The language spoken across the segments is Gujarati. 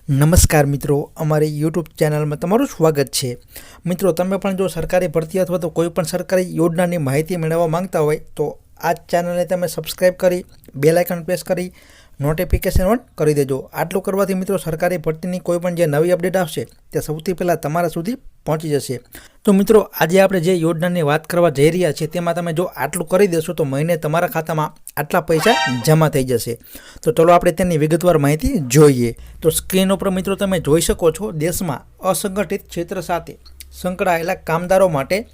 નમસ્કાર મિત્રો, અમારી યુટ્યુબ ચેનલમાં તમારું સ્વાગત છે। મિત્રો, તમે પણ જો સરકારી ભરતી અથવા તો કોઈ પણ સરકારી યોજનાની માહિતી મેળવવા માંગતા હોય તો આ ચેનલને તમે સબસ્ક્રાઈબ કરી બેલ આઇકન પ્રેસ કરી નોટિફિકેશન ઓન કરી દેજો। આટલું કરવાથી મિત્રો સરકારી ભરતીની કોઈ પણ જે નવી અપડેટ આવશે તે સૌથી પહેલાં તમારા સુધી પહોંચી જશે। તો મિત્રો, આજે આપણે જે યોજનાની વાત કરવા જઈ રહ્યા છીએ તેમાં તમે જો આટલું કરી દેશો તો મહિને તમારા ખાતામાં આટલા પૈસા જમા થઈ જશે। તો ચલો આપણે તેની વિગતવાર માહિતી જોઈએ। તો સ્ક્રીન ઉપર મિત્રો તમે જોઈ શકો છો, દેશમાં અસંગઠિત ક્ષેત્ર સાથે સંકળાયેલા કામદારો માટે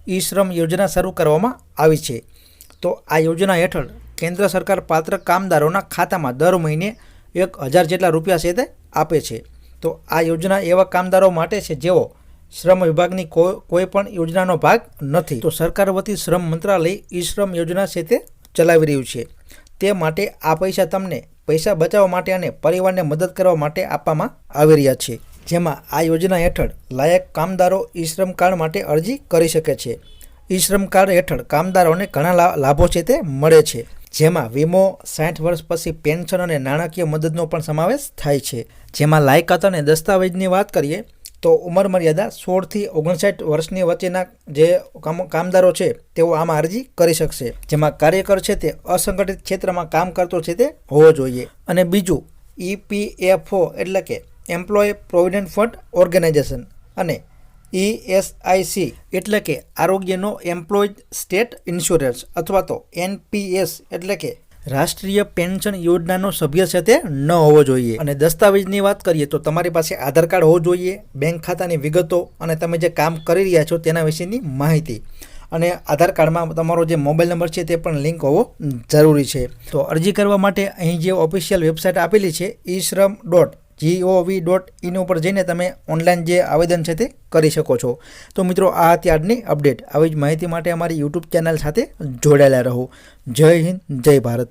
ઈ શ્રમ યોજના શરૂ કરવામાં આવી છે। તો આ યોજના હેઠળ કેન્દ્ર સરકાર પાત્ર કામદારોના ખાતામાં દર મહિને 1000 જેટલા રૂપિયા છે તે આપે છે। તો આ યોજના એવા કામદારો માટે છે જેઓ શ્રમ વિભાગની કોઈ પણ યોજનાનો ભાગ નથી। તો સરકાર વતી શ્રમ મંત્રાલય ઈ શ્રમ યોજના છે તે ચલાવી રહ્યું છે। તે માટે આ પૈસા તમને પૈસા બચાવવા માટે અને પરિવારને મદદ કરવા માટે આપવામાં આવી રહ્યા છે, જેમાં આ યોજના હેઠળ લાયક કામદારો ઈ શ્રમ કાર્ડ માટે અરજી કરી શકે છે। ઈ શ્રમ કાર્ડ હેઠળ કામદારોને ઘણા લાભો છે તે મળે છે, જેમાં વીમો, 60 વર્ષ પછી પેન્શન અને નાણાકીય મદદનો પણ સમાવેશ થાય છે। જેમાં લાયકાત અને દસ્તાવેજની વાત કરીએ તો ઉંમર મર્યાદા 16 થી 59 વર્ષની વચ્ચેના જે કામદારો છે તેઓ આમાં અરજી કરી શકશે। જેમાં કાર્યકર છે તે અસંગઠિત ક્ષેત્રમાં કામ કરતો છે તે હોવો જોઈએ। અને બીજું EPFO એટલે કે એમ્પ્લોય પ્રોવિડન્ટ ફંડ ઓર્ગેનાઇઝેશન અને ESIC એટલે કે આરોગ્યનો એમ્પ્લોય સ્ટેટ ઇન્સ્યોરન્સ અથવા તો NPS એટલે કે રાષ્ટ્રીય પેન્શન યોજનાનો સભ્ય છે તે ન હોવો જોઈએ। અને દસ્તાવેજની વાત કરીએ તો તમારી પાસે આધાર કાર્ડ હોવું જોઈએ, બેંક ખાતાની વિગતો અને તમે જે કામ કરી રહ્યા છો તેના વિશેની માહિતી, અને આધાર કાર્ડમાં તમારો જે મોબાઈલ નંબર છે તે પણ લિંક હોવો જરૂરી છે। તો અરજી કરવા માટે અહીં જે ઓફિશિયલ વેબસાઇટ આપેલી છે ishram.gov.in ઉપર જઈને તમે ઓનલાઈન જે આવેદન છે તે કરી શકો છો। તો મિત્રો, આ હતી આજની અપડેટ। આવી જ માહિતી માટે અમારી યુટ્યુબ ચેનલ સાથે જોડાયેલા રહો। જય હિન્દ, જય ભારત।